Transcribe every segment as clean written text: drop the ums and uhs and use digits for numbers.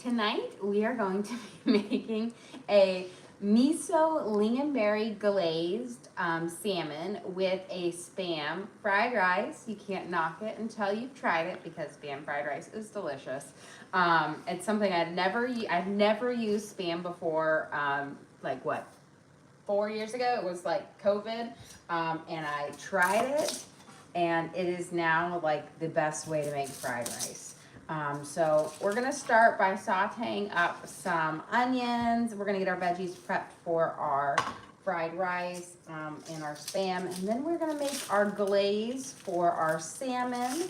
Tonight we are going to be making a miso lingonberry glazed salmon with a Spam fried rice. You can't knock it until you've tried it because Spam fried rice is delicious. It's something I've never used Spam before. Like what, 4 years ago? It was like COVID, and I tried it, and it is now like the best way to make fried rice. So we're gonna start by sauteing up some onions. We're gonna get our veggies prepped for our fried rice and our Spam, and then we're gonna make our glaze for our salmon.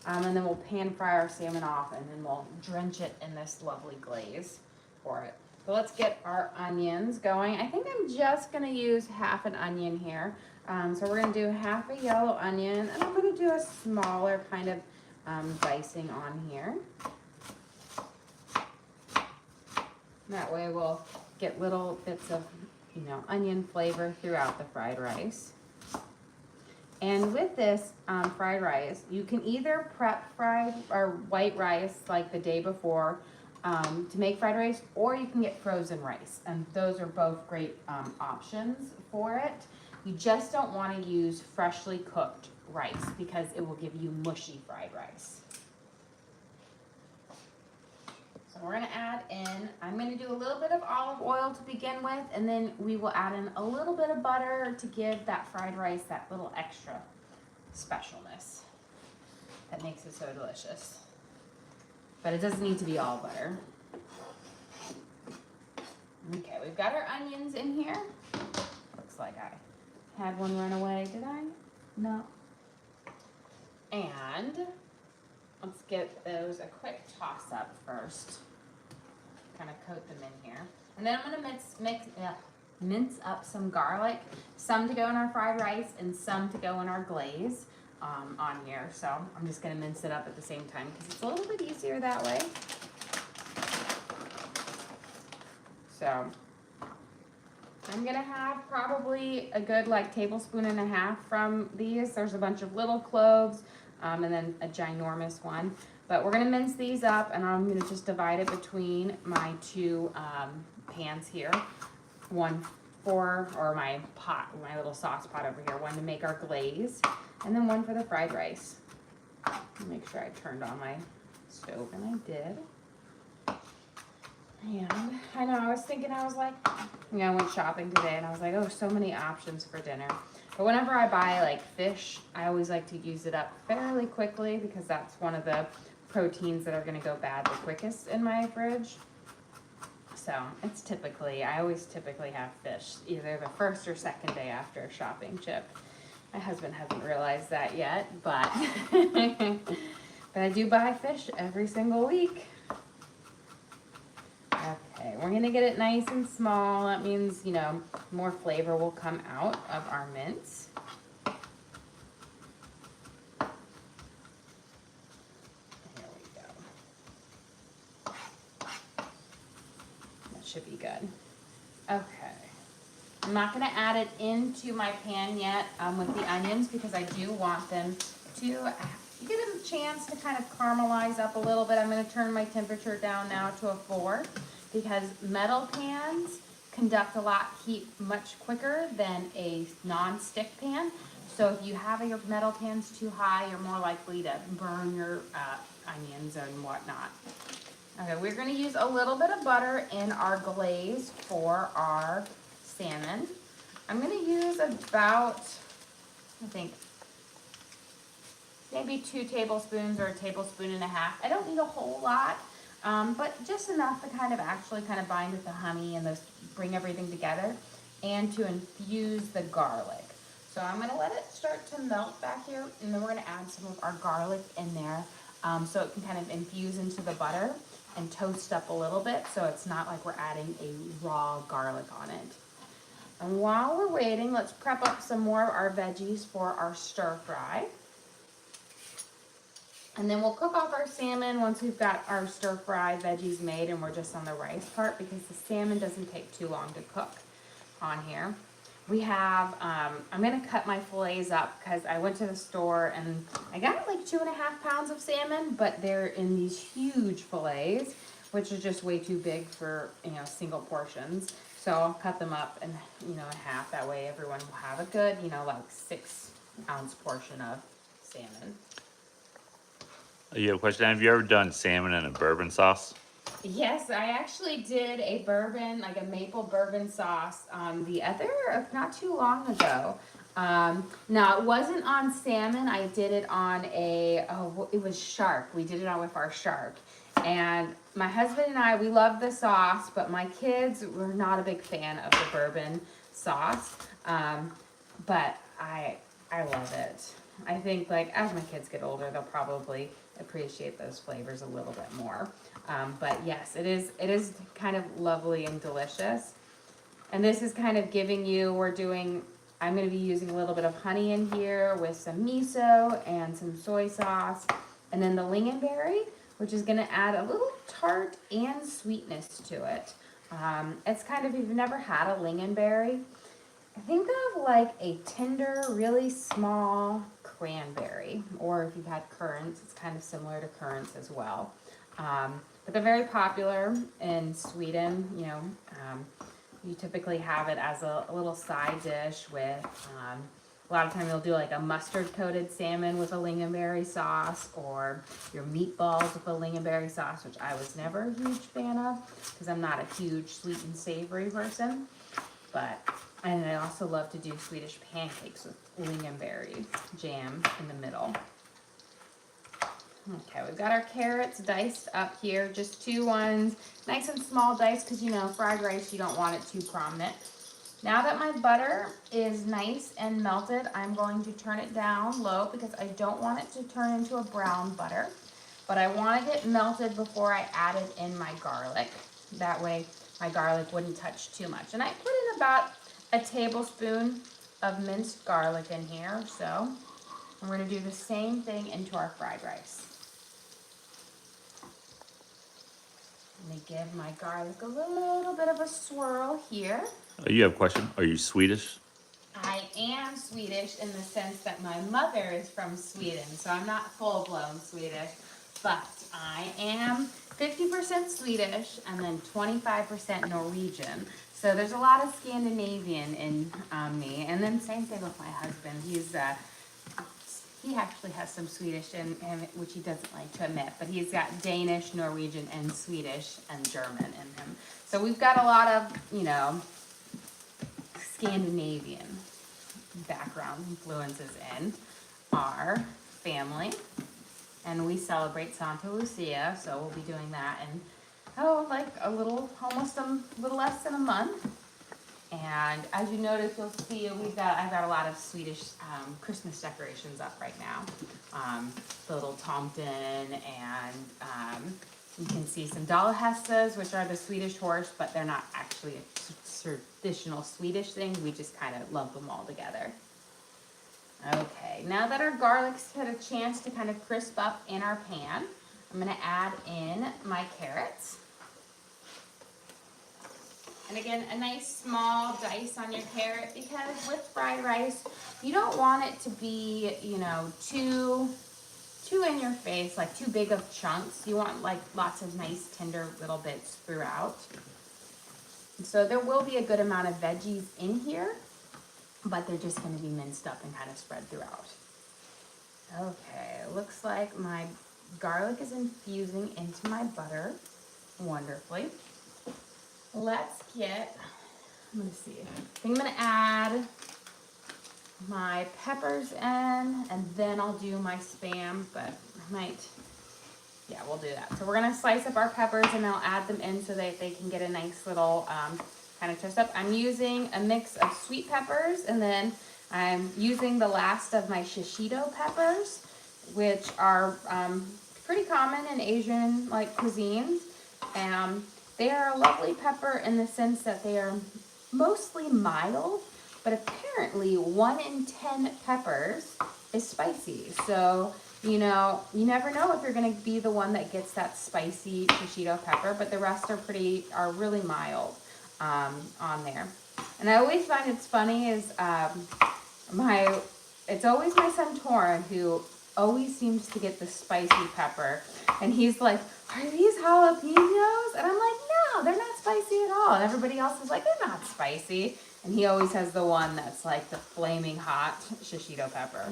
And then we'll pan fry our salmon off, and then we'll drench it in this lovely glaze for it. So let's get our onions going. I think I'm just gonna use half an onion here. So we're gonna do half a yellow onion, and I'm gonna do a smaller kind of dicing on here. That way we'll get little bits of, onion flavor throughout the fried rice. And with this fried rice, you can either prep fried or white rice like the day before to make fried rice, or you can get frozen rice. And those are both great options for it. You just don't want to use freshly cooked rice because it will give you mushy fried rice. So we're going to add in, I'm going to do a little bit of olive oil to begin with, and then we will add in a little bit of butter to give that fried rice that little extra specialness that makes it so delicious. But it doesn't need to be all butter. Okay, we've got our onions in here. Looks like I had one run away, did I? No. And let's get those a quick toss up first. Kind of coat them in here. And then I'm gonna mince up some garlic, some to go in our fried rice and some to go in our glaze on here. So I'm just gonna mince it up at the same time because it's a little bit easier that way. So I'm gonna have probably a good tablespoon and a half from these. There's a bunch of little cloves and then a ginormous one. But we're gonna mince these up, and I'm gonna just divide it between my two pans here. One for, or my pot, my little sauce pot over here. One to make our glaze, and then one for the fried rice. Make sure I turned on my stove, and I did. And I know, I was like, I went shopping today and I was like, oh, so many options for dinner. But whenever I buy fish, I always like to use it up fairly quickly because that's one of the proteins that are gonna go bad the quickest in my fridge. So I always typically have fish either the first or second day after a shopping trip. My husband hasn't realized that yet, but, but I do buy fish every single week. Okay, we're gonna get it nice and small. That means, more flavor will come out of our mince. There we go. That should be good. Okay. I'm not gonna add it into my pan yet with the onions because I do want them to get a chance to kind of caramelize up a little bit. I'm gonna turn my temperature down now to a 4 because metal pans conduct a lot heat much quicker than a non-stick pan. So if you have your metal pans too high, you're more likely to burn your onions and whatnot. Okay, we're gonna use a little bit of butter in our glaze for our salmon. I'm gonna use about, I think, maybe 2 tablespoons or a tablespoon and a half. I don't need a whole lot, but just enough to kind of bind with the honey and bring everything together and to infuse the garlic. So I'm gonna let it start to melt back here, and then we're gonna add some of our garlic in there so it can kind of infuse into the butter and toast up a little bit so it's not like we're adding a raw garlic on it. And while we're waiting, let's prep up some more of our veggies for our stir fry. And then we'll cook off our salmon once we've got our stir fry veggies made and we're just on the rice part because the salmon doesn't take too long to cook on here. We have, I'm gonna cut my fillets up because I went to the store and I got like 2.5 pounds of salmon, but they're in these huge fillets. which is just way too big for, single portions. So I'll cut them up in, in half. That way everyone will have a good, like 6-ounce portion of salmon. You have a question? Have you ever done salmon in a bourbon sauce? Yes, I actually did a bourbon, like a maple bourbon sauce, not too long ago. Now it wasn't on salmon. I did it on it was shark. We did it on with our shark. And my husband and I, we love the sauce, but my kids were not a big fan of the bourbon sauce. But I love it. I think like as my kids get older, they'll probably appreciate those flavors a little bit more. But yes, it is kind of lovely and delicious. And this is kind of giving you, I'm going to be using a little bit of honey in here with some miso and some soy sauce. And then the lingonberry, which is going to add a little tart and sweetness to it. It's kind of, if you've never had a lingonberry, think of like a tender, really small cranberry. Or if you've had currants, it's kind of similar to currants as well. But they're very popular in Sweden. You typically have it as a little side dish with, a lot of time you'll do like a mustard coated salmon with a lingonberry sauce, or your meatballs with a lingonberry sauce, which I was never a huge fan of because I'm not a huge sweet and savory person. And I also love to do Swedish pancakes with lingonberry jam in the middle. Okay, we've got our carrots diced up here, just 2 ones, nice and small dice because fried rice, you don't want it too prominent. Now that my butter is nice and melted, I'm going to turn it down low because I don't want it to turn into a brown butter, but I wanted it melted before I added in my garlic. That way my garlic wouldn't touch too much. And I put in about a tablespoon of minced garlic in here, so we're going to do the same thing into our fried rice. Let me give my garlic a little bit of a swirl here. You have a question? Are you Swedish? I am Swedish in the sense that my mother is from Sweden, so I'm not full-blown Swedish, but I am 50% Swedish and then 25% Norwegian. So there's a lot of Scandinavian in me, and then same thing with my husband. He actually has some Swedish in him, which he doesn't like to admit, but he's got Danish, Norwegian, and Swedish and German in him. So we've got a lot of, Scandinavian background influences in our family. And we celebrate Santa Lucia, so we'll be doing that in, almost a little less than a month. And as you notice, you'll see I've got a lot of Swedish Christmas decorations up right now. The little tomten, and you can see some dalahästar, which are the Swedish horse, but they're not actually a traditional Swedish thing. We just kind of lump them all together. Okay, now that our garlic's had a chance to kind of crisp up in our pan, I'm going to add in my carrots. And again, a nice small dice on your carrot, because with fried rice, you don't want it to be, too in your face, like too big of chunks. You want like lots of nice tender little bits throughout. So there will be a good amount of veggies in here, but they're just going to be minced up and kind of spread throughout. Okay, looks like my garlic is infusing into my butter wonderfully. Let's get, I'm going to see, I think I'm going to add my peppers in, and then I'll do my Spam, but we'll do that. So we're going to slice up our peppers, and I'll add them in so that they can get a nice little kind of toast up. I'm using a mix of sweet peppers, and then I'm using the last of my shishito peppers, which are pretty common in Asian cuisines. They are a lovely pepper in the sense that they are mostly mild, but apparently 1 in 10 peppers is spicy. So, you never know if you're going to be the one that gets that spicy shishito pepper, but the rest are really mild on there. And I always find it's funny is it's always my son Torin who always seems to get the spicy pepper. And he's like, are these jalapenos? And I'm like, no, they're not spicy at all. And everybody else is like, they're not spicy. And he always has the one that's like the flaming hot shishito pepper.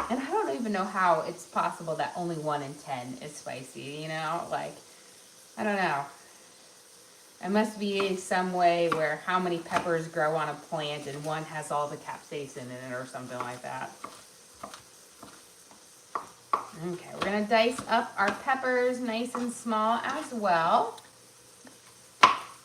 And I don't even know how it's possible that only 1 in 10 is spicy, you know? Like, I don't know. It must be some way where how many peppers grow on a plant and one has all the capsaicin in it or something like that. Okay, we're gonna dice up our peppers nice and small as well.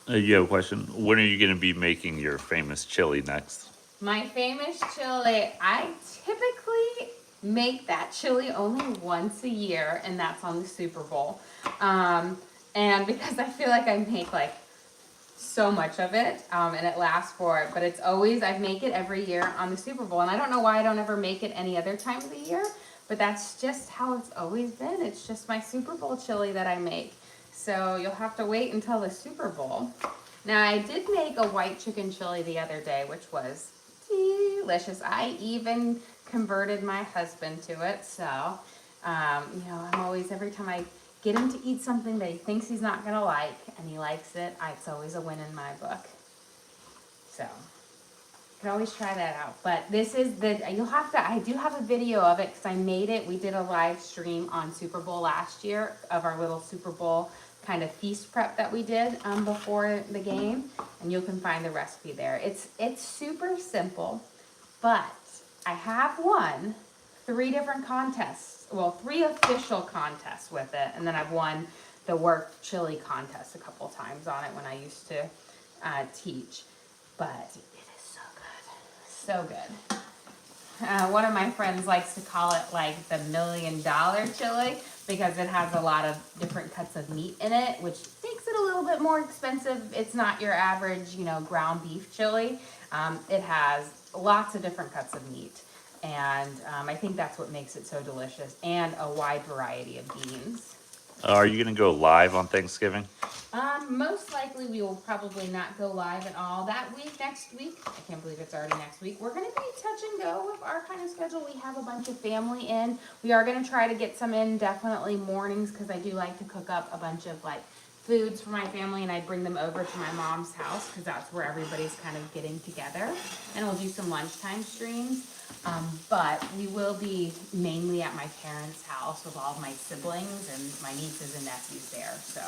You have a question. When are you going to be making your famous chili next? My famous chili, I typically make that chili only once a year, and that's on the Super Bowl. And because I feel like I make like so much of it, and it lasts for it, but it's always, I make it every year on the Super Bowl, and I don't know why I don't ever make it any other time of the year, but that's just how it's always been. It's just my Super Bowl chili that I make. So you'll have to wait until the Super Bowl. Now I did make a white chicken chili the other day, which was delicious. I even converted my husband to it. So, you know, I'm always, every time I get him to eat something that he thinks he's not going to like, and he likes it, it's always a win in my book. So, you can always try that out. But this is I do have a video of it because I made it. We did a live stream on Super Bowl last year of our little Super Bowl kind of feast prep that we did before the game. And you can find the recipe there. It's super simple, but I have won 3 different contests. Well, 3 official contests with it. And then I've won the work chili contest a couple times on it when I used to teach. But it is so good. So good. One of my friends likes to call it like the $1 million chili because it has a lot of different cuts of meat in it, which makes it a little bit more expensive. It's not your average, you know, ground beef chili. It has lots of different cuts of meat. And I think that's what makes it so delicious, and a wide variety of beans. Are you going to go live on Thanksgiving? Most likely we will probably not go live at all that week, next week. I can't believe it's already next week. We're going to be touch and go with our kind of schedule. We have a bunch of family in. We are going to try to get some in definitely mornings because I do like to cook up a bunch of like foods for my family, and I bring them over to my mom's house because that's where everybody's kind of getting together. And we'll do some lunchtime streams. But we will be mainly at my parents' house with all of my siblings and my nieces and nephews there. So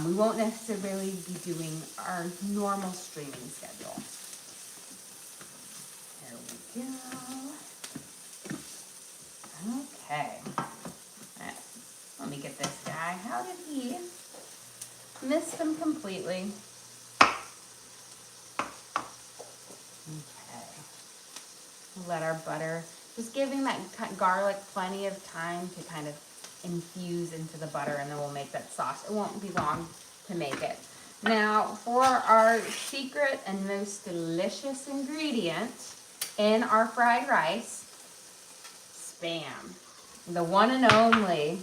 we won't necessarily be doing our normal streaming schedule. There we go. Okay. Let me get this guy. How did he miss them completely? Let our butter, just giving that garlic plenty of time to kind of infuse into the butter, and then we'll make that sauce. It won't be long to make it. Now, for our secret and most delicious ingredient in our fried rice, Spam. The one and only.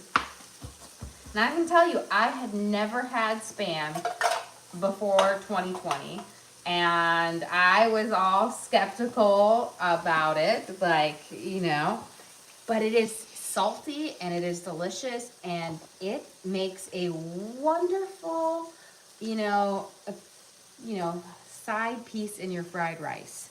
And I can tell you, I had never had Spam before 2020. And I was all skeptical about it, like, you know, but it is salty and it is delicious, and it makes a wonderful, side piece in your fried rice.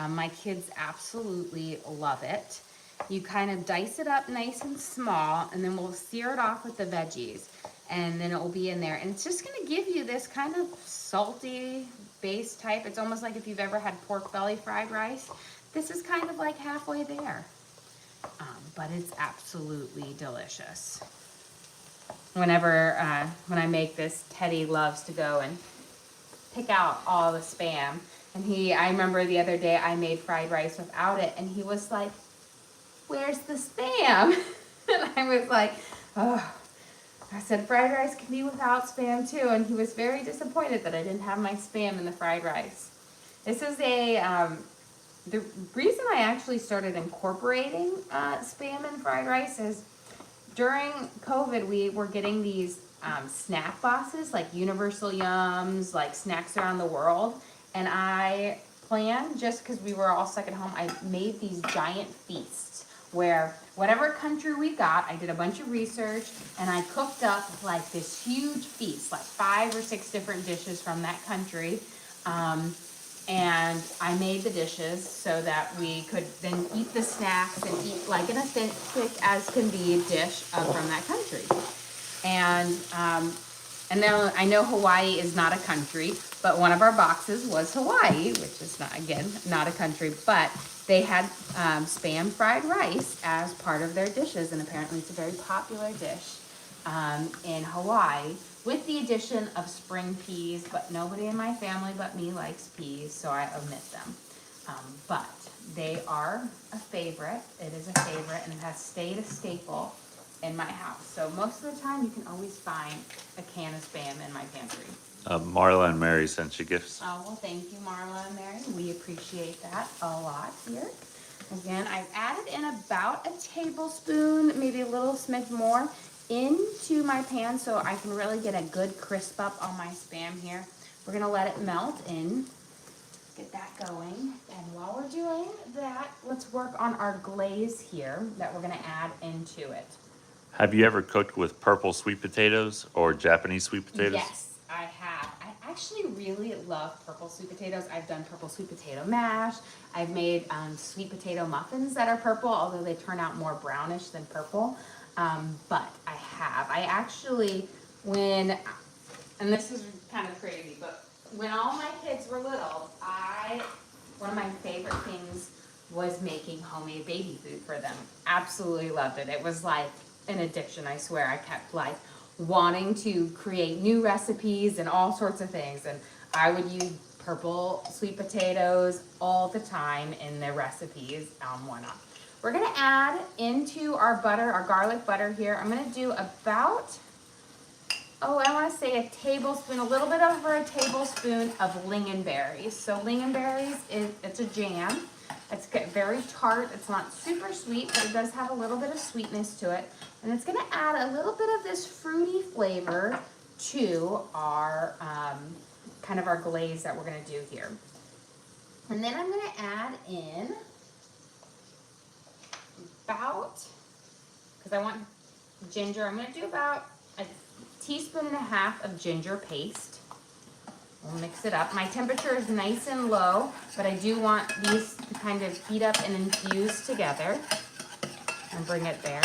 My kids absolutely love it. You kind of dice it up nice and small, and then we'll sear it off with the veggies, and then it will be in there. And it's just going to give you this kind of salty base type. It's almost like if you've ever had pork belly fried rice. This is kind of like halfway there. But it's absolutely delicious. When I make this, Teddy loves to go and pick out all the Spam. And I remember the other day I made fried rice without it, and he was like, "Where's the Spam?" And I was like, "Oh." I said, fried rice can be without Spam too, and he was very disappointed that I didn't have my Spam in the fried rice. This is the reason I actually started incorporating Spam in fried rice is during COVID, we were getting these snack boxes, like Universal Yums, like Snacks Around the World, and I planned, just because we were all stuck at home, I made these giant feasts where whatever country we got, I did a bunch of research and I cooked up like this huge feast, like 5 or 6 different dishes from that country. And I made the dishes so that we could then eat the snacks and eat like an authentic as can be dish from that country. And then I know Hawaii is not a country, but one of our boxes was Hawaii, which is not, again, not a country, but they had Spam fried rice as part of their dishes, and apparently it's a very popular dish in Hawaii, with the addition of spring peas, but nobody in my family but me likes peas, so I omit them. But they are a favorite. It is a favorite, and it has stayed a staple in my house. So most of the time you can always find a can of Spam in my pantry. Marla and Mary sent you gifts. Oh, well, thank you, Marla and Mary. We appreciate that a lot here. Again, I've added in about a tablespoon, maybe a little smidge more, into my pan so I can really get a good crisp up on my Spam here. We're gonna let it melt in, get that going. And while we're doing that, let's work on our glaze here that we're gonna add into it. Have you ever cooked with purple sweet potatoes or Japanese sweet potatoes? Yes, I have. I actually really love purple sweet potatoes. I've done purple sweet potato mash. I've made sweet potato muffins that are purple, although they turn out more brownish than purple. But I have. I actually, and this is kind of crazy, but when all my kids were little, one of my favorite things was making homemade baby food for them. Absolutely loved it. It was like an addiction, I swear. I kept like wanting to create new recipes and all sorts of things, and I would use purple sweet potatoes all the time in the recipes. Why not? We're gonna add into our butter, our garlic butter here. I'm gonna do about, I wanna say a tablespoon, a little bit over a tablespoon of lingonberries. So lingonberries, it's a jam. It's very tart. It's not super sweet, but it does have a little bit of sweetness to it. And it's gonna add a little bit of this fruity flavor to our, kind of our glaze that we're gonna do here. And then I'm gonna add in about, because I want ginger, I'm gonna do about a teaspoon and a half of ginger paste. We'll mix it up. My temperature is nice and low, but I do want these to kind of heat up and infuse together. And bring it there.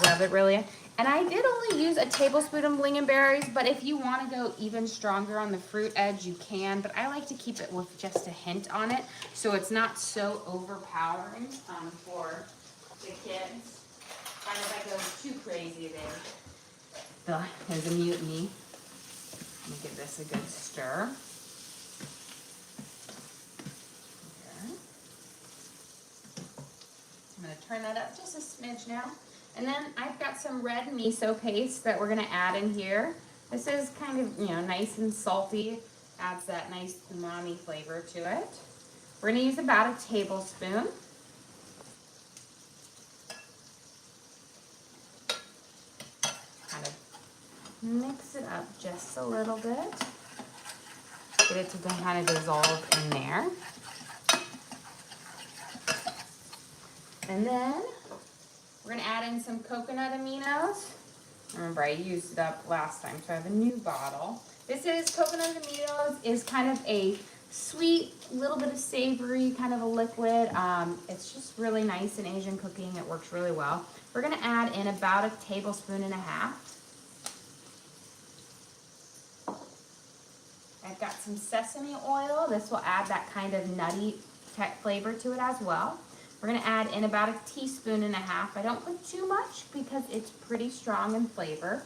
Rub it really in. And I did only use a tablespoon of lingonberries, but if you want to go even stronger on the fruit edge, you can. But I like to keep it with just a hint on it, so it's not so overpowering for the kids. And if I go too crazy, there's a mutiny. Let me give this a good stir. Okay. I'm going to turn that up just a smidge now. And then I've got some red miso paste that we're going to add in here. This is kind of, nice and salty. Adds that nice umami flavor to it. We're going to use about a tablespoon. Kind of mix it up just a little bit. Get it to kind of dissolve in there. And then we're gonna add in some coconut aminos. Remember, I used it up last time, so I have a new bottle. This is coconut aminos, is kind of a sweet, little bit of savory, kind of a liquid. It's just really nice in Asian cooking. It works really well. We're gonna add in about a tablespoon and a half. I've got some sesame oil. This will add that kind of nutty flavor to it as well. We're gonna add in about a teaspoon and a half. I don't put too much because it's pretty strong in flavor,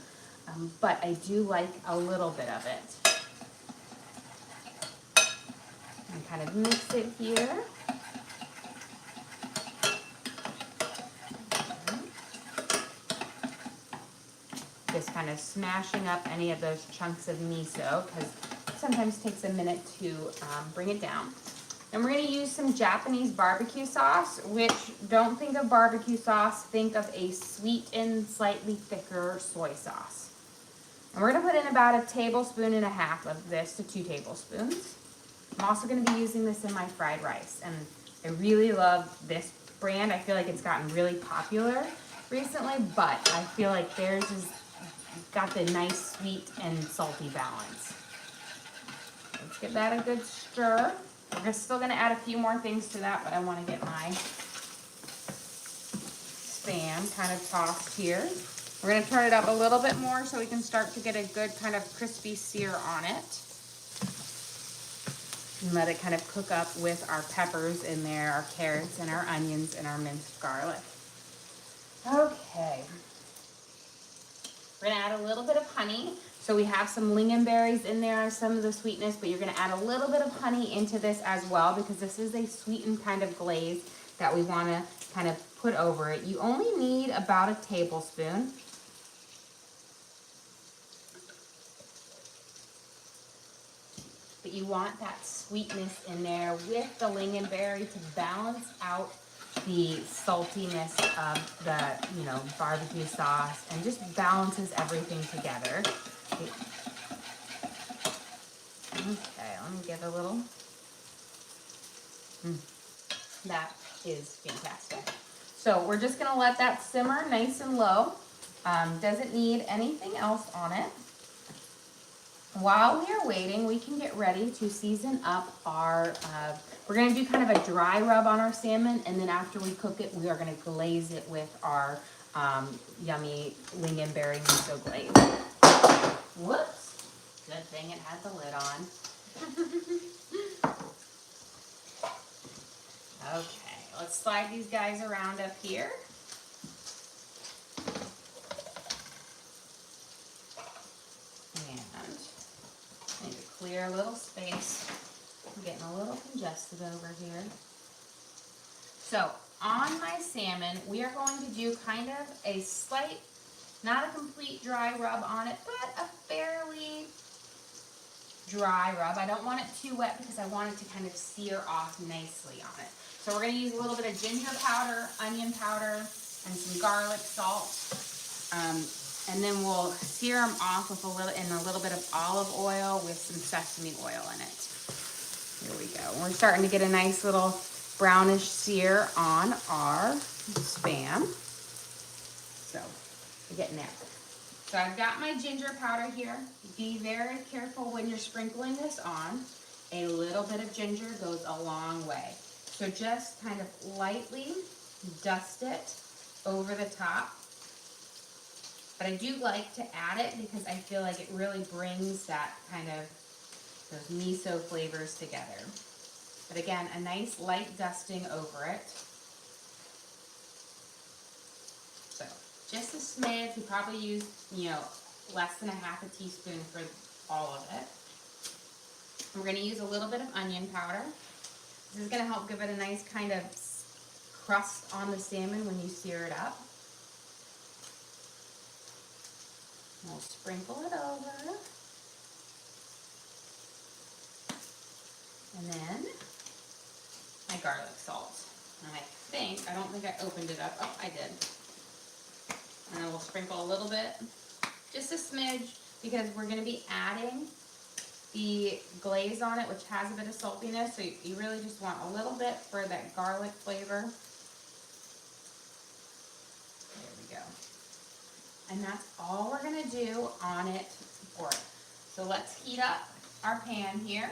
but I do like a little bit of it. And kind of mix it here. Just kind of smashing up any of those chunks of miso, because it sometimes takes a minute to bring it down. And we're going to use some Japanese barbecue sauce, which don't think of barbecue sauce, think of a sweet and slightly thicker soy sauce. And we're going to put in about a tablespoon and a half of this to 2 tablespoons. I'm also going to be using this in my fried rice, and I really love this brand. I feel like it's gotten really popular recently, but I feel like theirs is got the nice sweet and salty balance. Let's give that a good stir. We're still gonna add a few more things to that, but I wanna get my Spam kind of tossed here. We're gonna turn it up a little bit more so we can start to get a good kind of crispy sear on it. And let it kind of cook up with our peppers in there, our carrots and our onions and our minced garlic. Okay. We're gonna add a little bit of honey. So we have some lingonberries in there, some of the sweetness, but you're gonna add a little bit of honey into this as well because this is a sweetened kind of glaze that we wanna kind of put over it. You only need about a tablespoon. But you want that sweetness in there with the lingonberry to balance out the saltiness of the, you know, barbecue sauce and just balances everything together. Okay, let me give a little. That is fantastic. So we're just gonna let that simmer nice and low. Doesn't need anything else on it. While we are waiting, we can get ready to season up our, we're gonna do kind of a dry rub on our salmon, and then after we cook it, we are gonna glaze it with our yummy lingonberry miso glaze. Whoops, good thing it had the lid on. Okay, let's slide these guys around up here. Need to clear a little space. I'm getting a little congested over here. So on my salmon, we are going to do kind of a slight, not a complete dry rub on it, but a fairly dry rub. I don't want it too wet because I want it to kind of sear off nicely on it. So we're going to use a little bit of ginger powder, onion powder, and some garlic salt. And then we'll sear them off with a little bit of olive oil with some sesame oil in it. Here we go. We're starting to get a nice little brownish sear on our Spam. So we're getting there. So I've got my ginger powder here. Be very careful when you're sprinkling this on. A little bit of ginger goes a long way. So just kind of lightly dust it over the top. But I do like to add it because I feel like it really brings that kind of, those miso flavors together. But again, a nice light dusting over it. So just a smidge. We probably use, you know, less than a half a teaspoon for all of it. We're going to use a little bit of onion powder. This is going to help give it a nice kind of crust on the salmon when you sear it up. We'll sprinkle it over. And then my garlic salt. And I don't think I opened it up. Oh, I did. And then we'll sprinkle a little bit, just a smidge, because we're going to be adding the glaze on it, which has a bit of saltiness. So you really just want a little bit for that garlic flavor. There we go. And that's all we're gonna do on it for it. So let's heat up our pan here.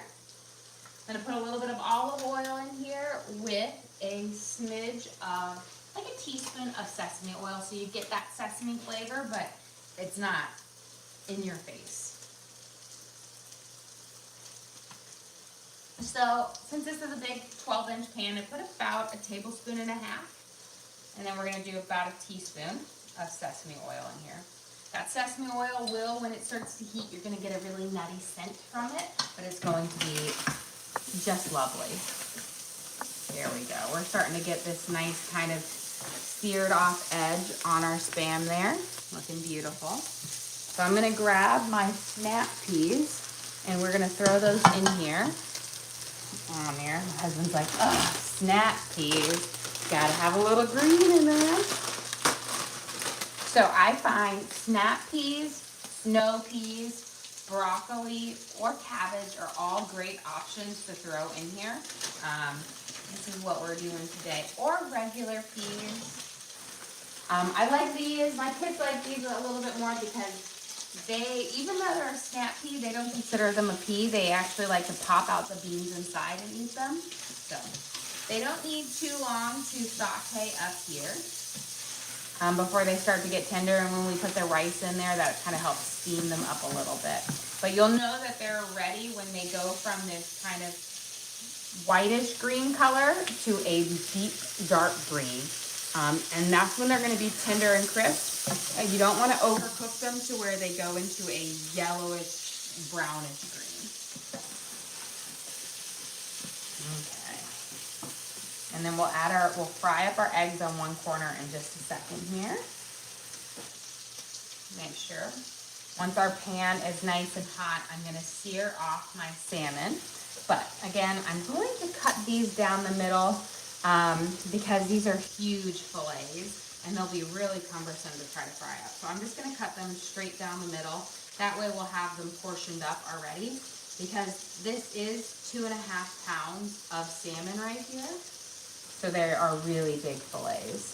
I'm gonna put a little bit of olive oil in here with a smidge of, like a teaspoon of sesame oil, so you get that sesame flavor, but it's not in your face. So since this is a big 12-inch pan, I put about a tablespoon and a half, and then we're gonna do about a teaspoon of sesame oil in here. That sesame oil will, when it starts to heat, you're going to get a really nutty scent from it, but it's going to be just lovely. There we go. We're starting to get this nice kind of seared off edge on our Spam there. Looking beautiful. So I'm going to grab my snap peas and we're going to throw those in here. On there. My husband's like, ugh, snap peas. Gotta have a little green in there. So I find snap peas, snow peas, broccoli, or cabbage are all great options to throw in here. This is what we're doing today. Or regular peas. I like these. My kids like these a little bit more because they, even though they're a snap pea, they don't consider them a pea. They actually like to pop out the beans inside and eat them. So they don't need too long to saute up here before they start to get tender. And when we put the rice in there, that kind of helps steam them up a little bit. But you'll know that they're ready when they go from this kind of whitish green color to a deep dark green. And that's when they're going to be tender and crisp. And you don't want to overcook them to where they go into a yellowish, brownish green. Okay. And then we'll fry up our eggs on one corner in just a second here. Make sure. Once our pan is nice and hot, I'm going to sear off my salmon. But again, I'm going to cut these down the middle because these are huge fillets and they'll be really cumbersome to try to fry up. So I'm just going to cut them straight down the middle. That way we'll have them portioned up already because this is 2.5 pounds of salmon right here. So they are really big fillets.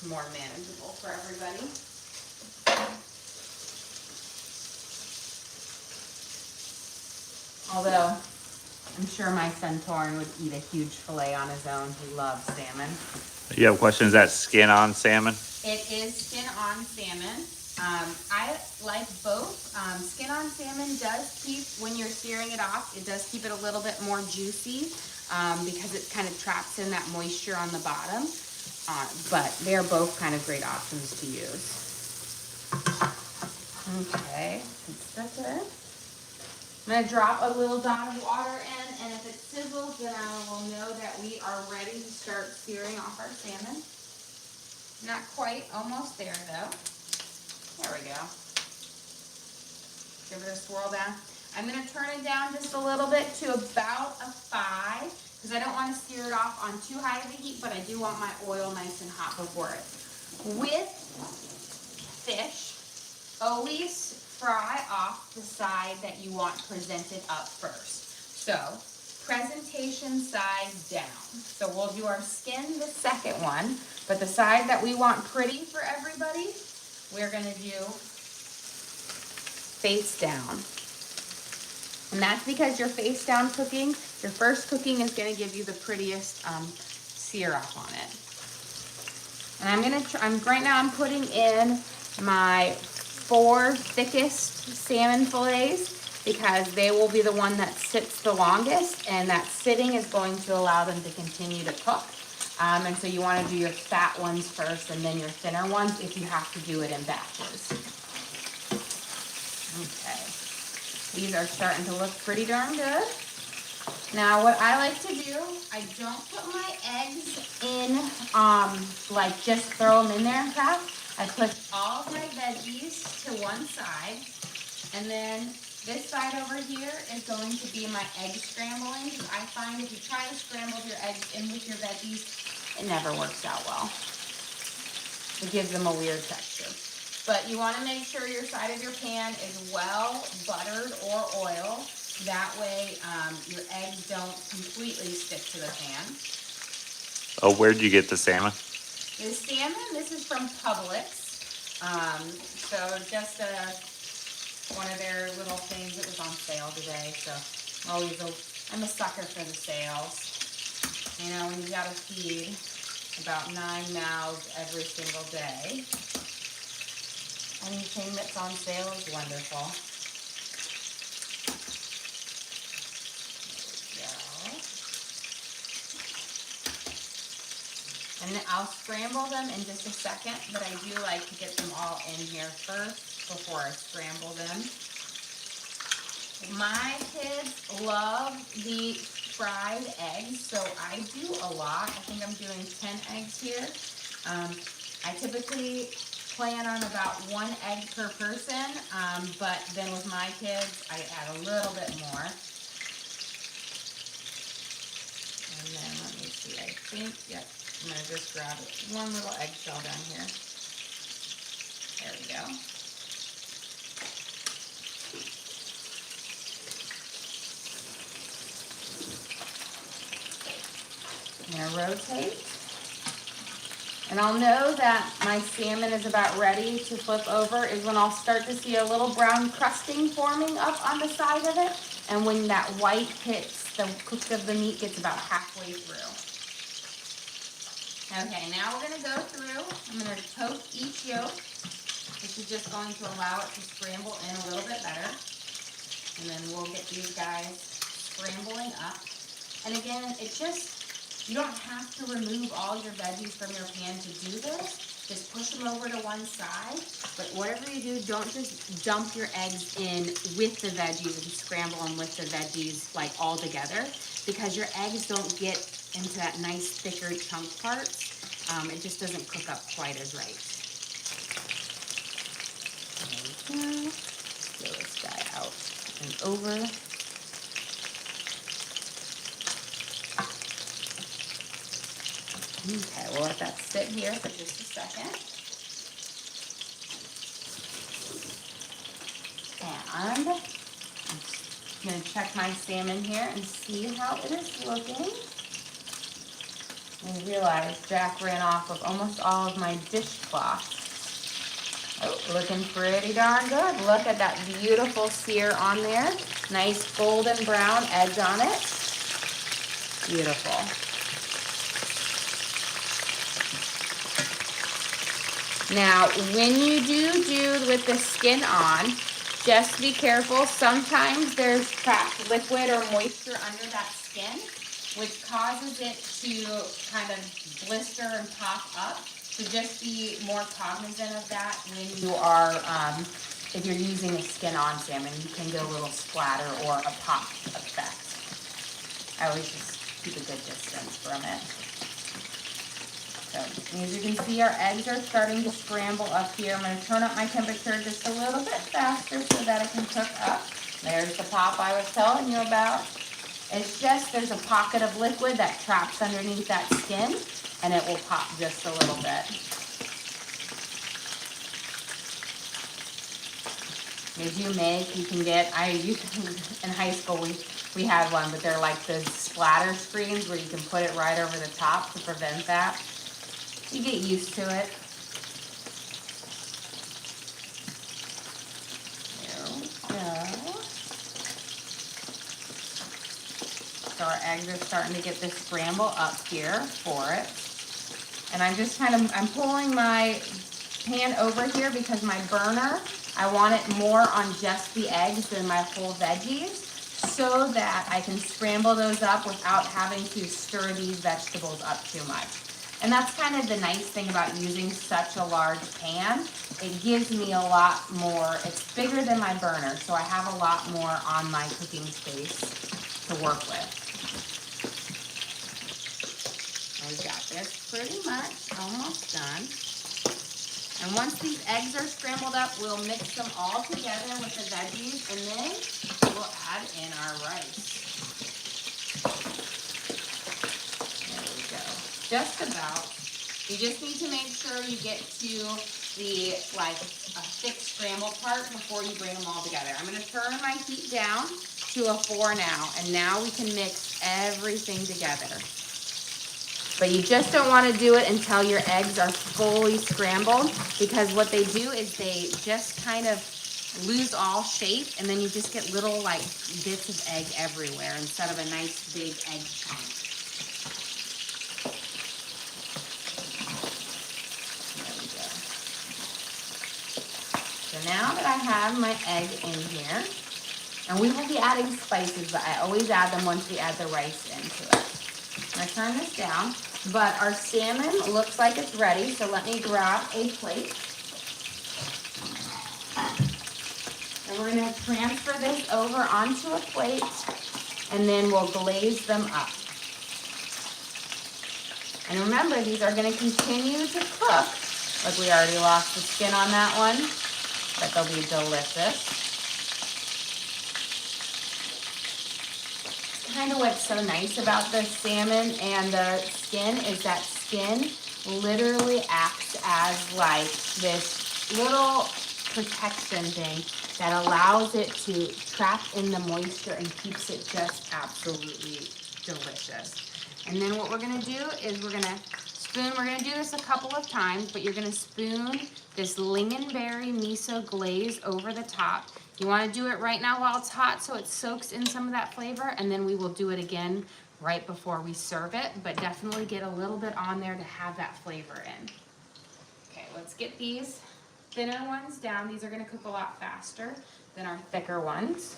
More manageable for everybody. Although I'm sure my son Torrin would eat a huge fillet on his own. He loves salmon. You have a question? Is that skin on salmon? It is skin on salmon. I like both. Skin on salmon does keep, when you're searing it off, it does keep it a little bit more juicy because it kind of traps in that moisture on the bottom. But they're both kind of great options to use. Okay, that's it. I'm going to drop a little dot of water in, and if it sizzles, then I will know that we are ready to start searing off our salmon. Not quite, almost there though. There we go. Give it a swirl down. I'm going to turn it down just a little bit to about a 5. Because I don't want to sear it off on too high of a heat, but I do want my oil nice and hot before it. With fish, always fry off the side that you want presented up first. So, presentation side down. So we'll do our skin the second one, but the side that we want pretty for everybody, we're going to do face down. And that's because your face down cooking, your first cooking is going to give you the prettiest sear off on it. And right now I'm putting in my 4 thickest salmon fillets because they will be the one that sits the longest, and that sitting is going to allow them to continue to cook. And so you want to do your fat ones first and then your thinner ones if you have to do it in batches. Okay. These are starting to look pretty darn good. Now what I like to do, I don't put my eggs in, like just throw them in there and crap. I put all of my veggies to one side, and then this side over here is going to be my egg scrambling. Because I find if you try to scramble your eggs in with your veggies, it never works out well. It gives them a weird texture. But you want to make sure your side of your pan is well buttered or oiled. That way your eggs don't completely stick to the pan. Oh, where'd you get the salmon? The salmon, this is from Publix. So just one of their little things that was on sale today. So I'm a sucker for the sales. You know, when you gotta feed about 9 mouths every single day, anything that's on sale is wonderful. And I'll scramble them in just a second, but I do like to get them all in here first before I scramble them. My kids love the fried eggs, so I do a lot. I think I'm doing 10 eggs here. I typically plan on about 1 egg per person, but then with my kids, I add a little bit more. And then let me see, I think, yep. I'm gonna just grab one little eggshell down here. There we go. Now rotate. And I'll know that my salmon is about ready to flip over is when I'll start to see a little brown crusting forming up on the side of it. And when that white hits the cook of the meat, gets about halfway through. Okay, now we're gonna go through. I'm gonna toast each yolk. This is just going to allow it to scramble in a little bit better. And then we'll get these guys scrambling up. And again, it just, you don't have to remove all your veggies from your pan to do this. Just push them over to one side. But whatever you do, don't just dump your eggs in with the veggies and scramble them with the veggies like all together, because your eggs don't get into that nice thicker chunk parts. It just doesn't cook up quite as right. There we go. Throw this guy out and over. Okay, we'll let that sit here for just a second. And I'm just gonna check my salmon here and see how it is looking. I realized Jack ran off with almost all of my dishcloths. Oh, looking pretty darn good. Look at that beautiful sear on there. Nice golden brown edge on it. Beautiful. Now, when you do with the skin on, just be careful. Sometimes there's trapped liquid or moisture under that skin, which causes it to kind of blister and pop up. So just be more cognizant of that when you are, if you're using a skin-on salmon, you can get a little splatter or a pop effect. I always just keep a good distance from it. So as you can see, our eggs are starting to scramble up here. I'm going to turn up my temperature just a little bit faster so that it can cook up. There's the pop I was telling you about. It's just there's a pocket of liquid that traps underneath that skin, and it will pop just a little bit. As you make, you can get, in high school we had one, but they're like those splatter screens where you can put it right over the top to prevent that. You get used to it. There we go. So our eggs are starting to get this scramble up here for it. And I'm pulling my pan over here because my burner, I want it more on just the eggs than my whole veggies, so that I can scramble those up without having to stir these vegetables up too much. And that's kind of the nice thing about using such a large pan. It gives me a lot more, it's bigger than my burner, so I have a lot more on my cooking space to work with. I've got this pretty much almost done. And once these eggs are scrambled up, we'll mix them all together with the veggies, and then we'll add in our rice. Just about. You just need to make sure you get to the a thick scramble part before you bring them all together. I'm going to turn my heat down to a 4 now, and now we can mix everything together. But you just don't want to do it until your eggs are fully scrambled, because what they do is they just kind of lose all shape, and then you just get little bits of egg everywhere instead of a nice big egg chunk. Now that I have my egg in here, and we will be adding spices, but I always add them once we add the rice into it. I'm going to turn this down, but our salmon looks like it's ready, so let me grab a plate. And we're going to transfer this over onto a plate, and then we'll glaze them up. And remember, these are going to continue to cook. Look, we already lost the skin on that one. But they'll be delicious. kind of what's so nice about the salmon and the skin is that skin literally acts as like this little protection thing that allows it to trap in the moisture and keeps it just absolutely delicious. And then what we're gonna do is we're gonna do this a couple of times, but you're gonna spoon this lingonberry miso glaze over the top. You wanna do it right now while it's hot so it soaks in some of that flavor, and then we will do it again right before we serve it, but definitely get a little bit on there to have that flavor in. Okay, let's get these thinner ones down. These are gonna cook a lot faster than our thicker ones.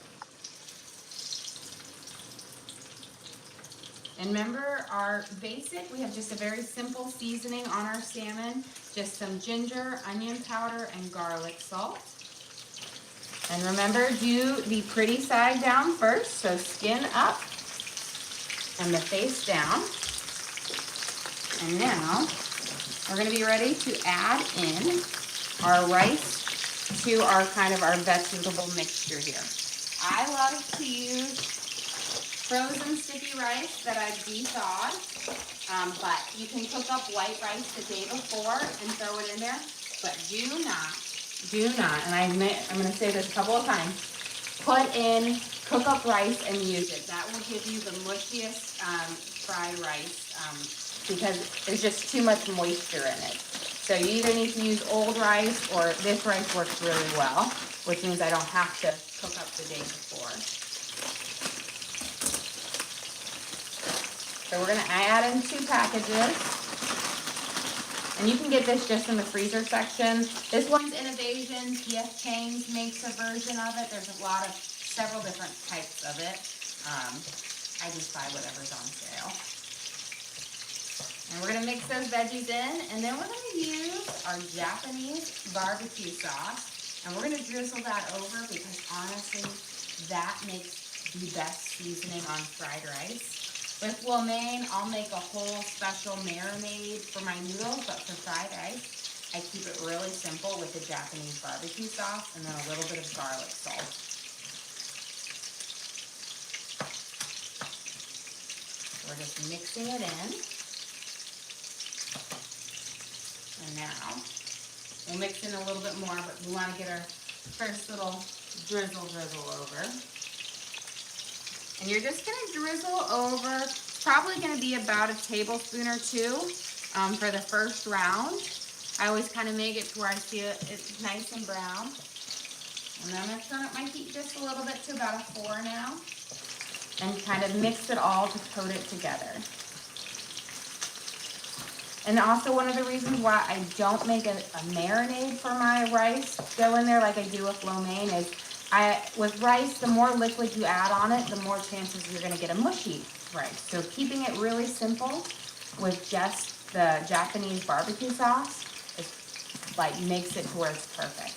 And remember our basic, we have just a very simple seasoning on our salmon, just some ginger, onion powder, and garlic salt. And remember, do the pretty side down first, so skin up and the face down. And now we're gonna be ready to add in our rice to our our vegetable mixture here. I love to use frozen sticky rice that I've de-thawed, but you can cook up white rice the day before and throw it in there, but do not, and I'm going to say this a couple of times, put in cook up rice and use it. That will give you the mushiest fried rice because there's just too much moisture in it. So you either need to use old rice or this rice works really well, which means I don't have to cook up the day before. So we're gonna add in 2 packages. And you can get this just in the freezer section. This one's Innovations, GF Chains makes a version of it. There's several different types of it. I just buy whatever's on sale. And we're gonna mix those veggies in, and then we're gonna use our Japanese barbecue sauce. And we're gonna drizzle that over because honestly, that makes the best seasoning on fried rice. With lo mein, I'll make a whole special marinade for my noodles, but for fried rice, I keep it really simple with the Japanese barbecue sauce and then a little bit of garlic salt. We're just mixing it in. And now, we'll mix in a little bit more, but we want to get our first little drizzle over. And you're just going to drizzle over, it's probably going to be about a tablespoon or 2 for the first round. I always kind of make it to where I see it's nice and brown. And then I'm going to turn up my heat just a little bit to about a 4 now. And kind of mix it all to coat it together. And also one of the reasons why I don't make a marinade for my rice go in there like I do with lo mein is with rice, the more liquid you add on it, the more chances you're going to get a mushy rice. So keeping it really simple with just the Japanese barbecue sauce makes it to where it's perfect.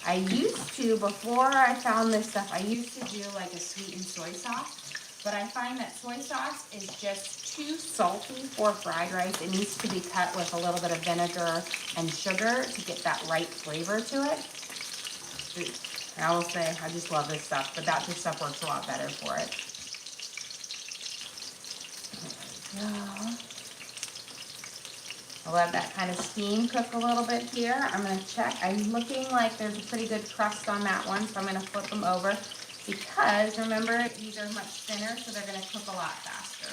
I used to, before I found this stuff, I used to do like a sweetened soy sauce, but I find that soy sauce is just too salty for fried rice. It needs to be cut with a little bit of vinegar and sugar to get that right flavor to it. I will say, I just love this stuff, but that just stuff works a lot better for it. There we go. I'll let that kind of steam cook a little bit here. I'm going to check. I'm looking like there's a pretty good crust on that one, so I'm going to flip them over because, remember, these are much thinner, so they're going to cook a lot faster.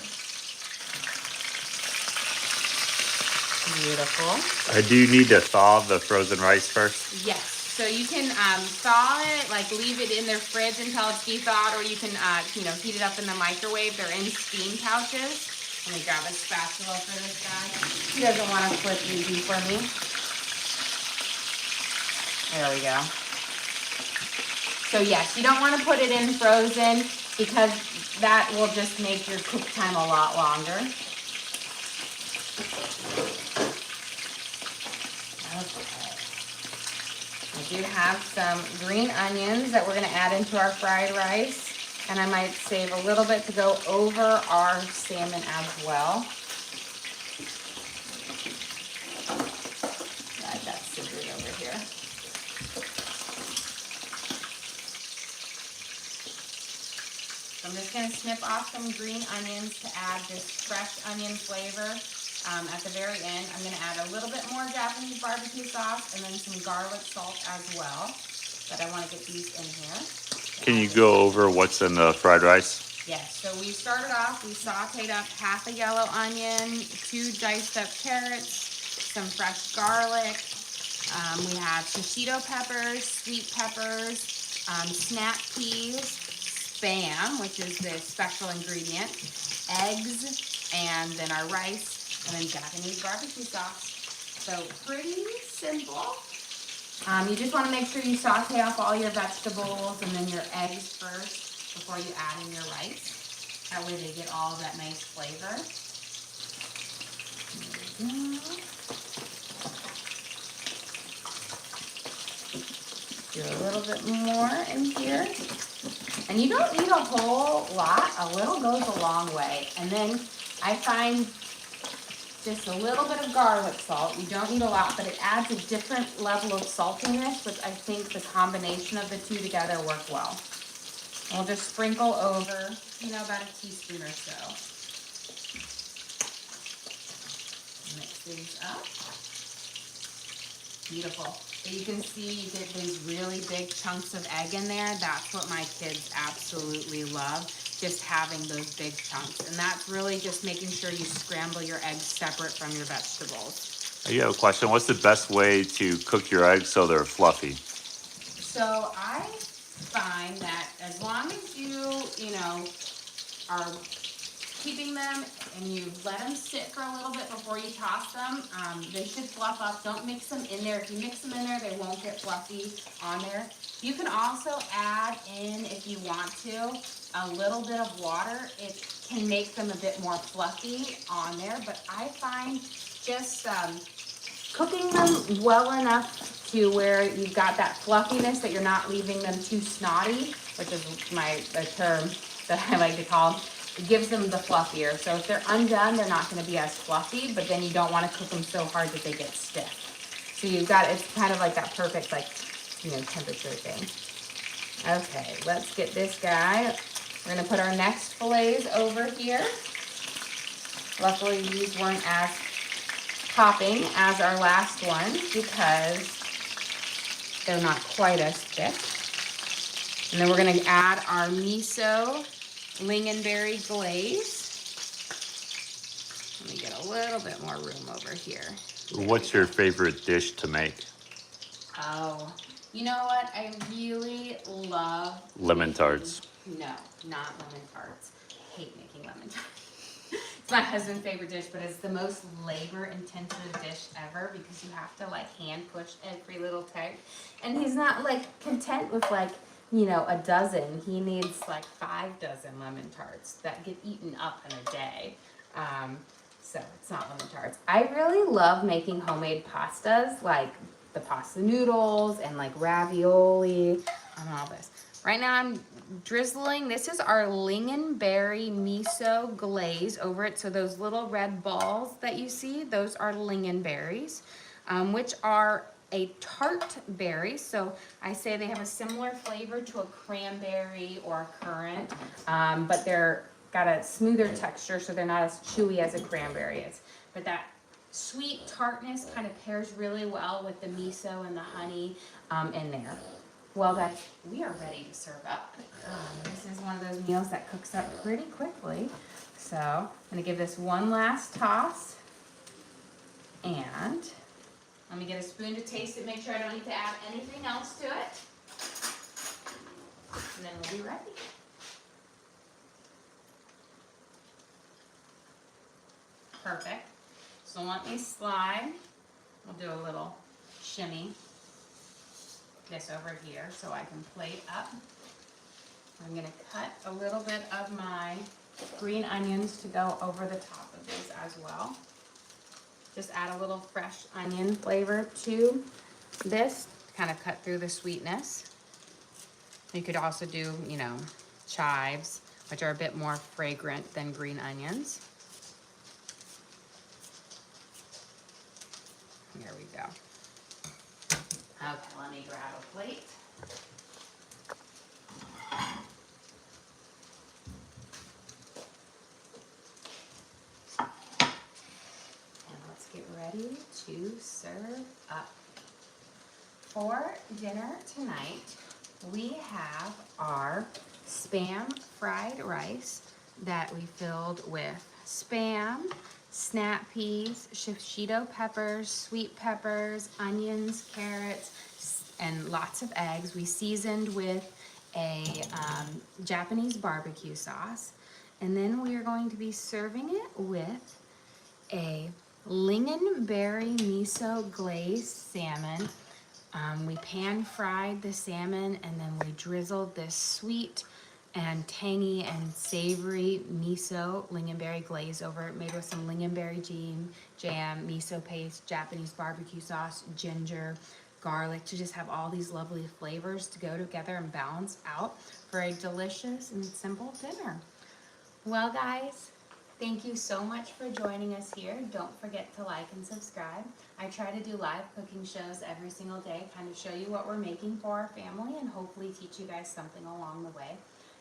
Beautiful. Do you need to thaw the frozen rice first? Yes. So you can thaw it, leave it in their fridge until it's de-thawed, or you can, heat it up in the microwave. They're in steam pouches. Let me grab a spatula for this guy. He doesn't want to flip easy for me. There we go. So yes, you don't want to put it in frozen because that will just make your cook time a lot longer. Okay. I do have some green onions that we're going to add into our fried rice, and I might save a little bit to go over our salmon as well. Add that seared over here. So I'm just gonna snip off some green onions to add this fresh onion flavor. At the very end, I'm gonna add a little bit more Japanese barbecue sauce and then some garlic salt as well. But I wanna get these in here. Can you go over what's in the fried rice? Yes, so we started off, we sauteed up half a yellow onion, 2 diced up carrots, some fresh garlic. We have shishito peppers, sweet peppers, snap peas, Spam, which is the special ingredient, eggs, and then our rice, and then Japanese barbecue sauce. So pretty simple. You just want to make sure you saute up all your vegetables and then your eggs first before you add in your rice. That way they get all of that nice flavor. Do a little bit more in here. And you don't need a whole lot. A little goes a long way. And then I find just a little bit of garlic salt. You don't need a lot, but it adds a different level of saltiness, which I think the combination of the two together work well. We'll just sprinkle over, about a teaspoon or so. Mix these up. Beautiful. So you can see you get these really big chunks of egg in there. That's what my kids absolutely love, just having those big chunks. And that's really just making sure you scramble your eggs separate from your vegetables. You have a question. What's the best way to cook your eggs so they're fluffy? So I find that as long as you are keeping them and you let them sit for a little bit before you toss them, they should fluff up. Don't mix them in there. If you mix them in there, they won't get fluffy on there. You can also add in, if you want to, a little bit of water. It can make them a bit more fluffy on there, but I find just cooking them well enough to where you've got that fluffiness that you're not leaving them too snotty, which is the term that I like to call them. It gives them the fluffier. So if they're undone, they're not going to be as fluffy, but then you don't want to cook them so hard that they get stiff. So it's kind of like that perfect, temperature thing. Okay, let's get this guy. We're going to put our next fillets over here. Luckily, these weren't as popping as our last ones because they're not quite as thick. And then we're going to add our miso lingonberry glaze. Let me get a little bit more room over here. What's your favorite dish to make? Oh, you know what? I really love Lemon tarts. No, not lemon tarts. I hate making lemon tarts. It's my husband's favorite dish, but it's the most labor-intensive dish ever because you have to hand push every little tart. And he's not content with a dozen. He needs 5 dozen lemon tarts that get eaten up in a day. So it's not lemon tarts. I really love making homemade pastas, like the pasta noodles and ravioli and all this. Right now I'm drizzling. This is our lingonberry miso glaze over it. So those little red balls that you see, those are lingonberries, which are a tart berry. So I say they have a similar flavor to a cranberry or a currant, but they're got a smoother texture, so they're not as chewy as a cranberry is. But that sweet tartness kind of pairs really well with the miso and the honey in there. Well, guys, we are ready to serve up. This is one of those meals that cooks up pretty quickly. So I'm gonna give this one last toss. And let me get a spoon to taste it, make sure I don't need to add anything else to it. And then we'll be ready. Perfect. So let me slide. We'll do a little shimmy this over here so I can plate up. I'm going to cut a little bit of my green onions to go over the top of these as well. Just add a little fresh onion flavor to this, kind of cut through the sweetness. You could also do, chives, which are a bit more fragrant than green onions. There we go. Okay, let me grab a plate. ready to serve up. For dinner tonight, we have our Spam fried rice that we filled with Spam, snap peas, shishito peppers, sweet peppers, onions, carrots, and lots of eggs. We seasoned with a Japanese barbecue sauce. And then we are going to be serving it with a Lingonberry miso glazed salmon. We pan fried the salmon and then we drizzled this sweet and tangy and savory miso lingonberry glaze over it, made with some lingonberry jam, miso paste, Japanese barbecue sauce, ginger, garlic, to just have all these lovely flavors to go together and balance out for a delicious and simple dinner. Well, guys, thank you so much for joining us here. Don't forget to like and subscribe. I try to do live cooking shows every single day, kind of show you what we're making for our family and hopefully teach you guys something along the way.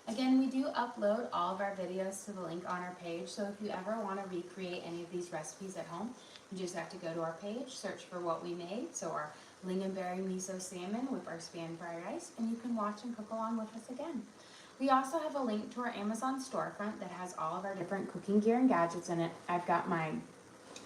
Again, we do upload all of our videos to the link on our page, so if you ever want to recreate any of these recipes at home, you just have to go to our page, search for what we made, so our lingonberry miso salmon with our Spam fried rice, and you can watch and cook along with us again. We also have a link to our Amazon storefront that has all of our different cooking gear and gadgets in it. I've got my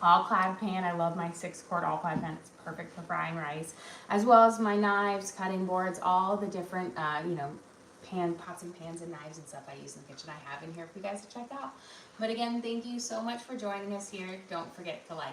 all-clad pan. I love my 6-quart all-clad pan. It's perfect for frying rice. As well as my knives, cutting boards, all the different, pots and pans and knives and stuff I use in the kitchen I have in here for you guys to check out. But again, thank you so much for joining us here. Don't forget to like